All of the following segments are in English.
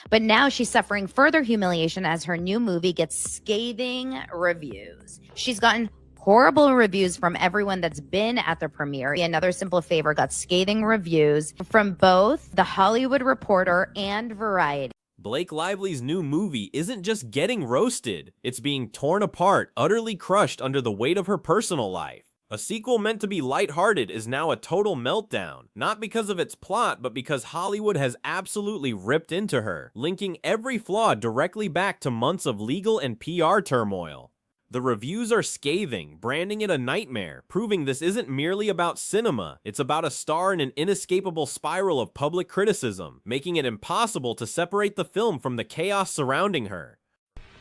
But now she's suffering further humiliation as her new movie gets scathing reviews. She's gotten horrible reviews from everyone that's been at the premiere. Another Simple Favor got scathing reviews from both The Hollywood Reporter and Variety. Blake Lively's new movie isn't just getting roasted, it's being torn apart, utterly crushed under the weight of her personal life. A sequel meant to be lighthearted is now a total meltdown, not because of its plot, but because Hollywood has absolutely ripped into her, linking every flaw directly back to months of legal and PR turmoil. The reviews are scathing, branding it a nightmare, proving this isn't merely about cinema, it's about a star in an inescapable spiral of public criticism, making it impossible to separate the film from the chaos surrounding her.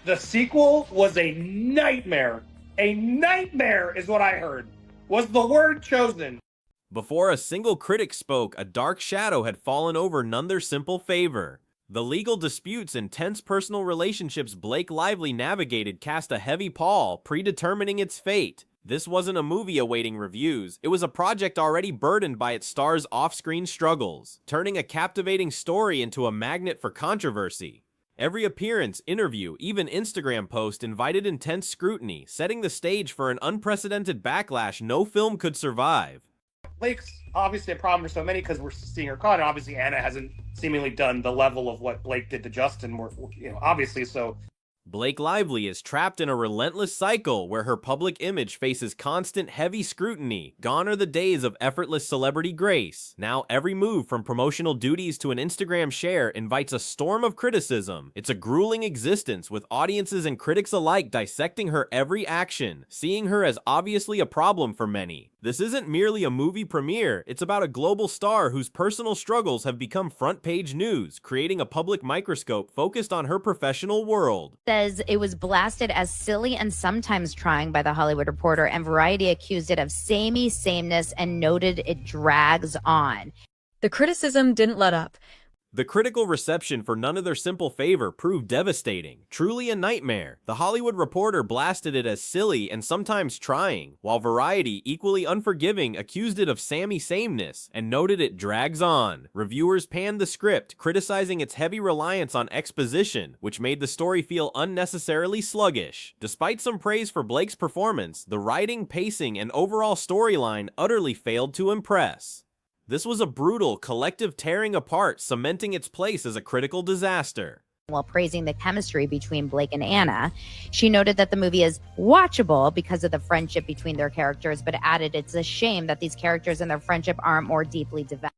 The sequel was a nightmare. A nightmare is what I heard. Was the word chosen. Before a single critic spoke, a dark shadow had fallen over none their simple favor. The legal disputes and tense personal relationships Blake Lively navigated cast a heavy pall, predetermining its fate. This wasn't a movie awaiting reviews, it was a project already burdened by its star's off-screen struggles, turning a captivating story into a magnet for controversy. Every appearance, interview, even Instagram post invited intense scrutiny, setting the stage for an unprecedented backlash no film could survive. Blake's obviously a problem for so many because we're seeing her caught, and obviously Anna hasn't seemingly done the level of what Blake did to Justin, obviously, so... Blake Lively is trapped in a relentless cycle where her public image faces constant heavy scrutiny. Gone are the days of effortless celebrity grace. Now every move from promotional duties to an Instagram share invites a storm of criticism. It's a grueling existence with audiences and critics alike dissecting her every action, seeing her as obviously a problem for many. This isn't merely a movie premiere, it's about a global star whose personal struggles have become front-page news, creating a public microscope focused on her professional world. Says it was blasted as silly and sometimes trying by The Hollywood Reporter, and Variety accused it of samey sameness and noted it drags on. The criticism didn't let up. The critical reception for None of Their Simple Favor proved devastating, truly a nightmare. The Hollywood Reporter blasted it as silly and sometimes trying, while Variety, equally unforgiving, accused it of samey sameness and noted it drags on. Reviewers panned the script, criticizing its heavy reliance on exposition, which made the story feel unnecessarily sluggish. Despite some praise for Blake's performance, the writing, pacing, and overall storyline utterly failed to impress. This was a brutal, collective tearing apart, cementing its place as a critical disaster. While praising the chemistry between Blake and Anna, she noted that the movie is watchable because of the friendship between their characters, but added it's a shame that these characters and their friendship aren't more deeply developed.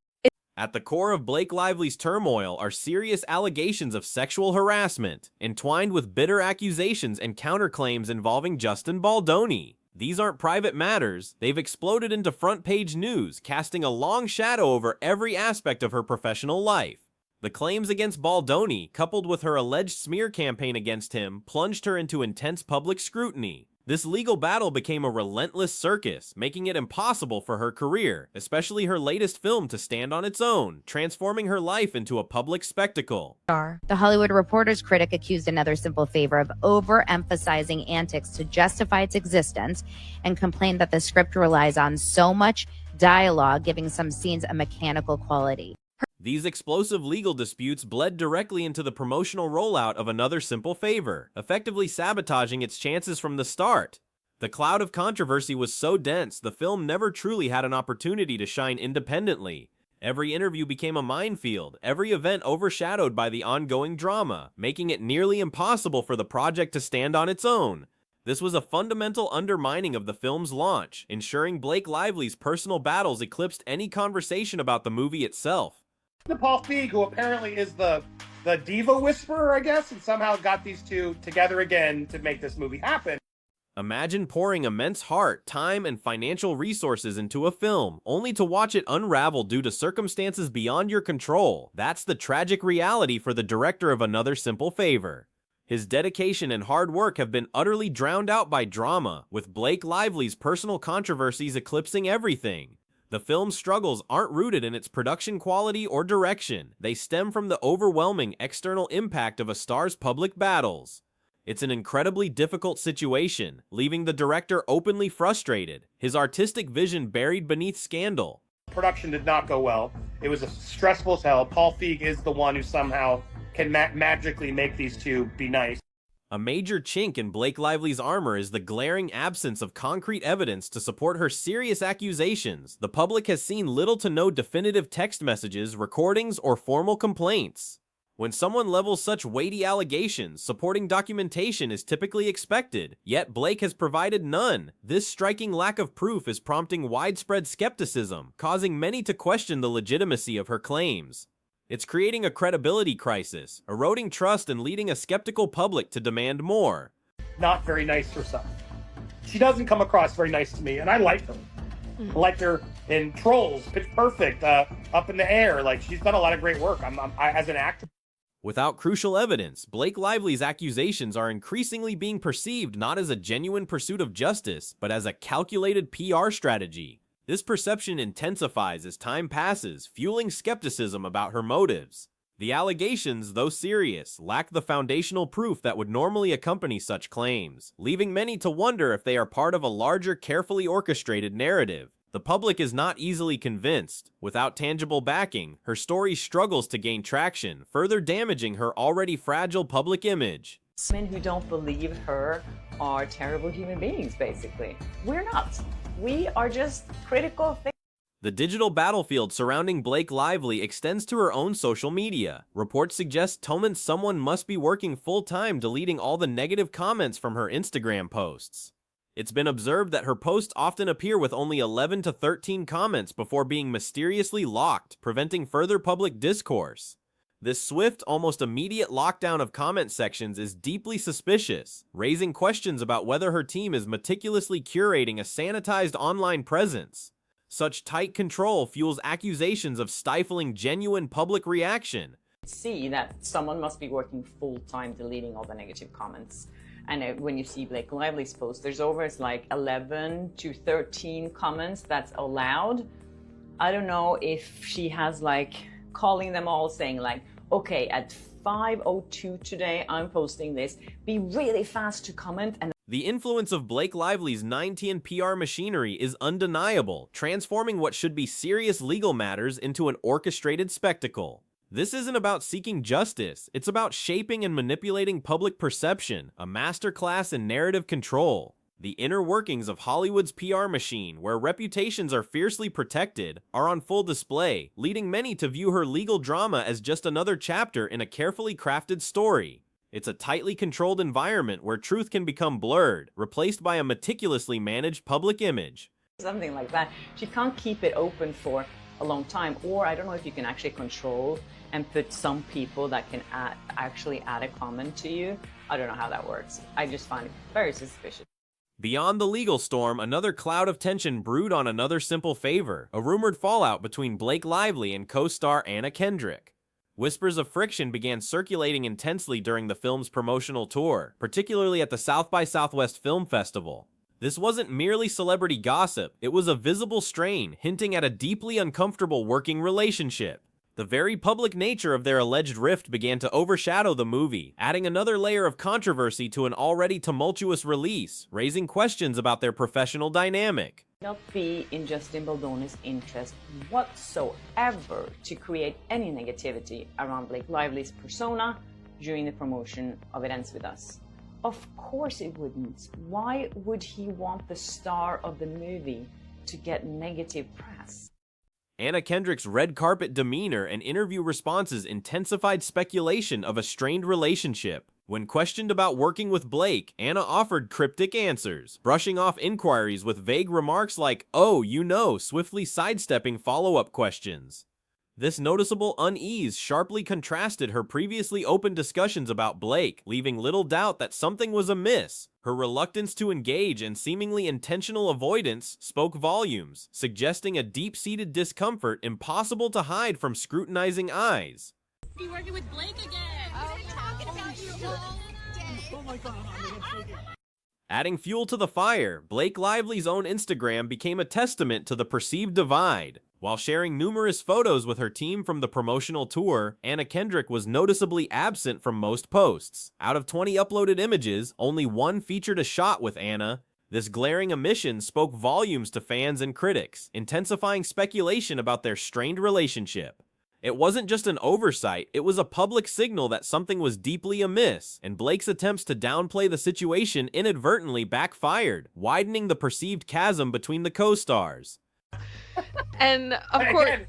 At the core of Blake Lively's turmoil are serious allegations of sexual harassment, entwined with bitter accusations and counterclaims involving Justin Baldoni. These aren't private matters, they've exploded into front-page news, casting a long shadow over every aspect of her professional life. The claims against Baldoni, coupled with her alleged smear campaign against him, plunged her into intense public scrutiny. This legal battle became a relentless circus, making it impossible for her career, especially her latest film, to stand on its own, transforming her life into a public spectacle. The Hollywood Reporter's critic accused Another Simple Favor of overemphasizing antics to justify its existence and complained that the script relies on so much dialogue, giving some scenes a mechanical quality. These explosive legal disputes bled directly into the promotional rollout of Another Simple Favor, effectively sabotaging its chances from the start. The cloud of controversy was so dense, the film never truly had an opportunity to shine independently. Every interview became a minefield, every event overshadowed by the ongoing drama, making it nearly impossible for the project to stand on its own. This was a fundamental undermining of the film's launch, ensuring Blake Lively's personal battles eclipsed any conversation about the movie itself. Paul Feig, who apparently is the diva whisperer, I guess, and somehow got these two together again to make this movie happen. Imagine pouring immense heart, time, and financial resources into a film, only to watch it unravel due to circumstances beyond your control. That's the tragic reality for the director of Another Simple Favor. His dedication and hard work have been utterly drowned out by drama, with Blake Lively's personal controversies eclipsing everything. The film's struggles aren't rooted in its production quality or direction. They stem from the overwhelming external impact of a star's public battles. It's an incredibly difficult situation, leaving the director openly frustrated, his artistic vision buried beneath scandal. Production did not go well. It was stressful as hell. Paul Feig is the one who somehow can magically make these two be nice. A major chink in Blake Lively's armor is the glaring absence of concrete evidence to support her serious accusations. The public has seen little to no definitive text messages, recordings, or formal complaints. When someone levels such weighty allegations, supporting documentation is typically expected, yet Blake has provided none. This striking lack of proof is prompting widespread skepticism, causing many to question the legitimacy of her claims. It's creating a credibility crisis, eroding trust and leading a skeptical public to demand more. Not very nice herself. She doesn't come across very nice to me, and I like her. I liked her in Trolls, Pitch Perfect, Up in the Air. Like, she's done a lot of great work. I as an actor. Without crucial evidence, Blake Lively's accusations are increasingly being perceived not as a genuine pursuit of justice, but as a calculated PR strategy. This perception intensifies as time passes, fueling skepticism about her motives. The allegations, though serious, lack the foundational proof that would normally accompany such claims, leaving many to wonder if they are part of a larger, carefully orchestrated narrative. The public is not easily convinced. Without tangible backing, her story struggles to gain traction, further damaging her already fragile public image. Men who don't believe her are terrible human beings, basically. We're not. We are just critical things. The digital battlefield surrounding Blake Lively extends to her own social media. Reports suggest someone must be working full-time deleting all the negative comments from her Instagram posts. It's been observed that her posts often appear with only 11 to 13 comments before being mysteriously locked, preventing further public discourse. This swift, almost immediate lockdown of comment sections is deeply suspicious, raising questions about whether her team is meticulously curating a sanitized online presence. Such tight control fuels accusations of stifling genuine public reaction. See that someone must be working full-time deleting all the negative comments. And when you see Blake Lively's post, there's always like 11 to 13 comments that's allowed. I don't know if she has like calling them all saying like, okay, at 5:02 today, I'm posting this. Be really fast to comment. And the influence of Blake Lively's 9TN PR machinery is undeniable, transforming what should be serious legal matters into an orchestrated spectacle. This isn't about seeking justice, it's about shaping and manipulating public perception, a masterclass in narrative control. The inner workings of Hollywood's PR machine, where reputations are fiercely protected, are on full display, leading many to view her legal drama as just another chapter in a carefully crafted story. It's a tightly controlled environment where truth can become blurred, replaced by a meticulously managed public image. Something like that. She can't keep it open for a long time, or I don't know if you can actually control and put some people that can actually add a comment to you. I don't know how that works. I just find it very suspicious. Beyond the legal storm, another cloud of tension brewed on another simple favor, a rumored fallout between Blake Lively and co-star Anna Kendrick. Whispers of friction began circulating intensely during the film's promotional tour, particularly at the South by Southwest Film Festival. This wasn't merely celebrity gossip, it was a visible strain, hinting at a deeply uncomfortable working relationship. The very public nature of their alleged rift began to overshadow the movie, adding another layer of controversy to an already tumultuous release, raising questions about their professional dynamic. Not be in Justin Baldone's interest whatsoever to create any negativity around Blake Lively's persona during the promotion of It Ends With Us. Of course it wouldn't. Why would he want the star of the movie to get negative press? Anna Kendrick's red carpet demeanor and interview responses intensified speculation of a strained relationship. When questioned about working with Blake, Anna offered cryptic answers, brushing off inquiries with vague remarks like, "Oh, you know," swiftly sidestepping follow-up questions. This noticeable unease sharply contrasted her previously open discussions about Blake, leaving little doubt that something was amiss. Her reluctance to engage and seemingly intentional avoidance spoke volumes, suggesting a deep-seated discomfort impossible to hide from scrutinizing eyes. Be working with Blake again. Oh, talking about you all day. Oh my God. Adding fuel to the fire, Blake Lively's own Instagram became a testament to the perceived divide. While sharing numerous photos with her team from the promotional tour, Anna Kendrick was noticeably absent from most posts. Out of 20 uploaded images, only one featured a shot with Anna. This glaring omission spoke volumes to fans and critics, intensifying speculation about their strained relationship. It wasn't just an oversight, it was a public signal that something was deeply amiss, and Blake's attempts to downplay the situation inadvertently backfired, widening the perceived chasm between the co-stars. And of course, Again,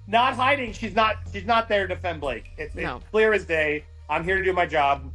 not hiding. She's not there to defend Blake. It's clear as day. I'm here to do my job.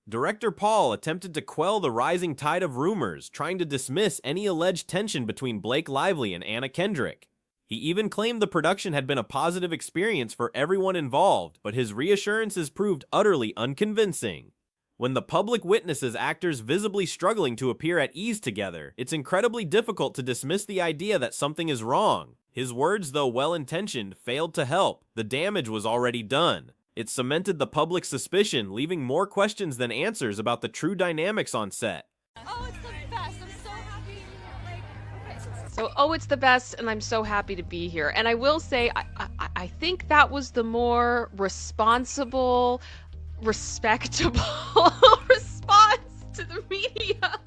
Director Paul attempted to quell the rising tide of rumors, trying to dismiss any alleged tension between Blake Lively and Anna Kendrick. He even claimed the production had been a positive experience for everyone involved, but his reassurances proved utterly unconvincing. When the public witnesses actors visibly struggling to appear at ease together, it's incredibly difficult to dismiss the idea that something is wrong. His words, though well-intentioned, failed to help. The damage was already done. It cemented the public's suspicion, leaving more questions than answers about the true dynamics on set. Oh, it's the best. I'm so happy. so it's the best, and I'm so happy to be here. And I will say, I think that was the more responsible, respectable response to the media.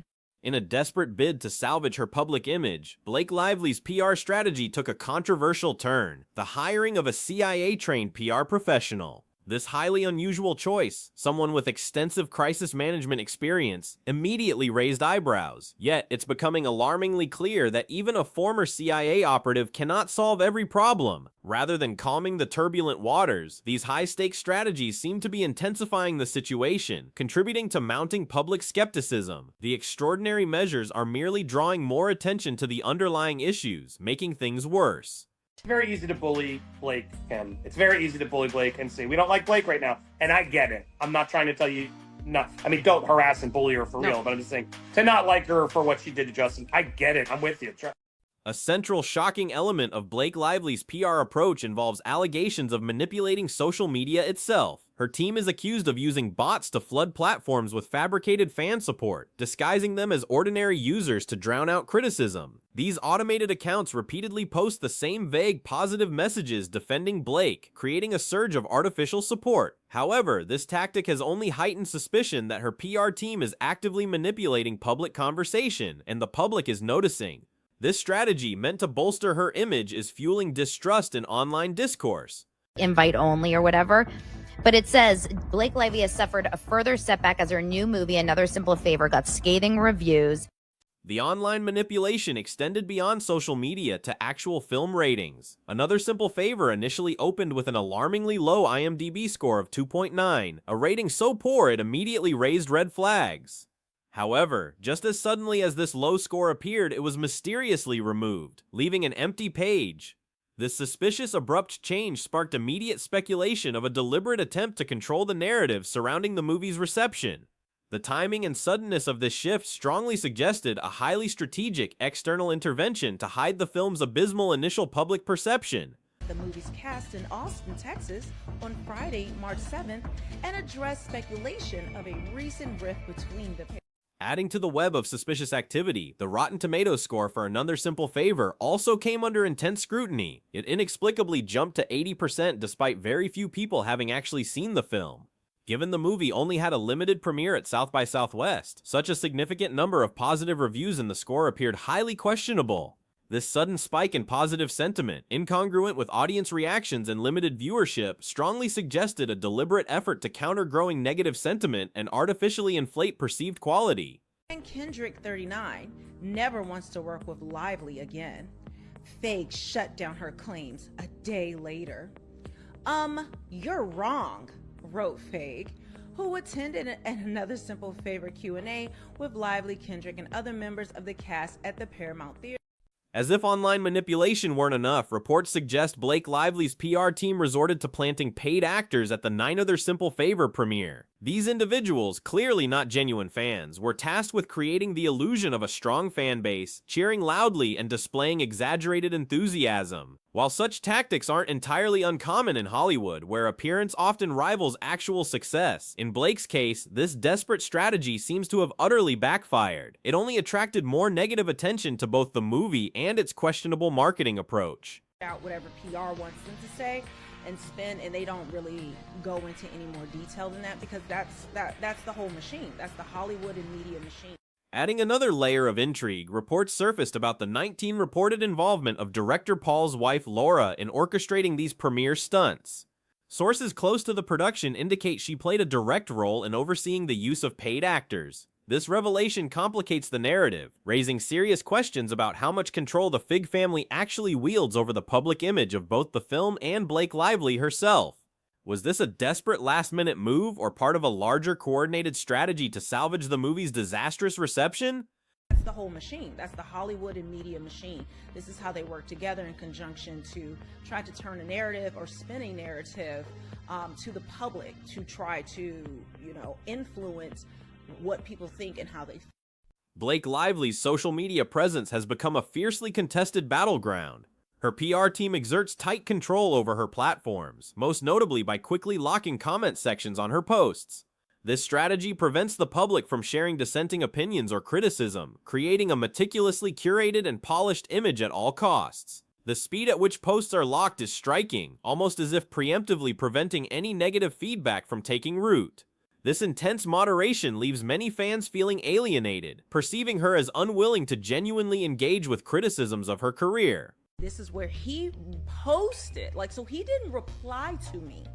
In a desperate bid to salvage her public image, Blake Lively's PR strategy took a controversial turn: the hiring of a CIA-trained PR professional. This highly unusual choice, someone with extensive crisis management experience, immediately raised eyebrows. Yet, it's becoming alarmingly clear that even a former CIA operative cannot solve every problem. Rather than calming the turbulent waters, these high-stakes strategies seem to be intensifying the situation, contributing to mounting public skepticism. The extraordinary measures are merely drawing more attention to the underlying issues, making things worse. It's very easy to bully Blake, Kim. It's very easy to bully Blake and say, we don't like Blake right now. And I get it. I'm not trying to tell you, don't harass and bully her for real, but I'm just saying, to not like her for what she did to Justin, I get it. I'm with you. A central shocking element of Blake Lively's PR approach involves allegations of manipulating social media itself. Her team is accused of using bots to flood platforms with fabricated fan support, disguising them as ordinary users to drown out criticism. These automated accounts repeatedly post the same vague positive messages defending Blake, creating a surge of artificial support. However, this tactic has only heightened suspicion that her PR team is actively manipulating public conversation, and the public is noticing. This strategy, meant to bolster her image, is fueling distrust in online discourse. Invite only or whatever. But it says Blake Lively has suffered a further setback as her new movie, Another Simple Favor, got scathing reviews. The online manipulation extended beyond social media to actual film ratings. Another Simple Favor initially opened with an alarmingly low IMDb score of 2.9, a rating so poor it immediately raised red flags. However, just as suddenly as this low score appeared, it was mysteriously removed, leaving an empty page. This suspicious, abrupt change sparked immediate speculation of a deliberate attempt to control the narrative surrounding the movie's reception. The timing and suddenness of this shift strongly suggested a highly strategic external intervention to hide the film's abysmal initial public perception. The movie's cast in Austin, Texas on Friday, March 7th, and addressed speculation of a recent rift between the pair. Adding to the web of suspicious activity, the Rotten Tomatoes score for Another Simple Favor also came under intense scrutiny. It inexplicably jumped to 80% despite very few people having actually seen the film. Given the movie only had a limited premiere at South by Southwest, such a significant number of positive reviews in the score appeared highly questionable. This sudden spike in positive sentiment, incongruent with audience reactions and limited viewership, strongly suggested a deliberate effort to counter growing negative sentiment and artificially inflate perceived quality. And Kendrick, 39, never wants to work with Lively again. Feig shut down her claims a day later. You're wrong, wrote Feig, who attended Another Simple Favor Q&A with Lively, Kendrick, and other members of the cast at the Paramount Theater. As if online manipulation weren't enough, reports suggest Blake Lively's PR team resorted to planting paid actors at the Another Simple Favor premiere. These individuals, clearly not genuine fans, were tasked with creating the illusion of a strong fan base, cheering loudly and displaying exaggerated enthusiasm. While such tactics aren't entirely uncommon in Hollywood, where appearance often rivals actual success, in Blake's case, this desperate strategy seems to have utterly backfired. It only attracted more negative attention to both the movie and its questionable marketing approach. Out whatever PR wants them to say and spin, and they don't really go into any more detail than that, because that's the whole machine. That's the Hollywood and media machine. Adding another layer of intrigue, reports surfaced about the 19 reported involvement of director Paul's wife Laura in orchestrating these premiere stunts. Sources close to the production indicate she played a direct role in overseeing the use of paid actors. This revelation complicates the narrative, raising serious questions about how much control the Fig family actually wields over the public image of both the film and Blake Lively herself. Was this a desperate last-minute move or part of a larger coordinated strategy to salvage the movie's disastrous reception? That's the whole machine. That's the Hollywood and media machine. This is how they work together in conjunction to try to turn a narrative or spin a narrative to the public to try to, influence what people think and how they feel. Blake Lively's social media presence has become a fiercely contested battleground. Her PR team exerts tight control over her platforms, most notably by quickly locking comment sections on her posts. This strategy prevents the public from sharing dissenting opinions or criticism, creating a meticulously curated and polished image at all costs. The speed at which posts are locked is striking, almost as if preemptively preventing any negative feedback from taking root. This intense moderation leaves many fans feeling alienated, perceiving her as unwilling to genuinely engage with criticisms of her career. This is where he posted, so he didn't reply to me.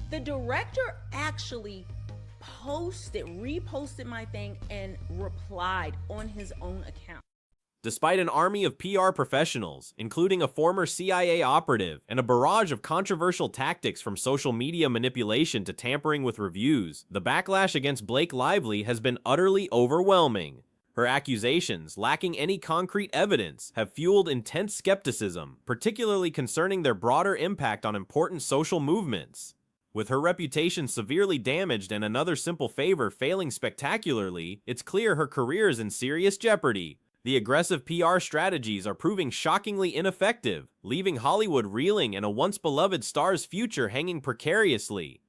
The director actually reposted my thing and replied on his own account. Despite an army of PR professionals, including a former CIA operative and a barrage of controversial tactics from social media manipulation to tampering with reviews, the backlash against Blake Lively has been utterly overwhelming. Her accusations, lacking any concrete evidence, have fueled intense skepticism, particularly concerning their broader impact on important social movements. With her reputation severely damaged and another simple favor failing spectacularly, it's clear her career is in serious jeopardy. The aggressive PR strategies are proving shockingly ineffective, leaving Hollywood reeling and a once-beloved star's future hanging precariously.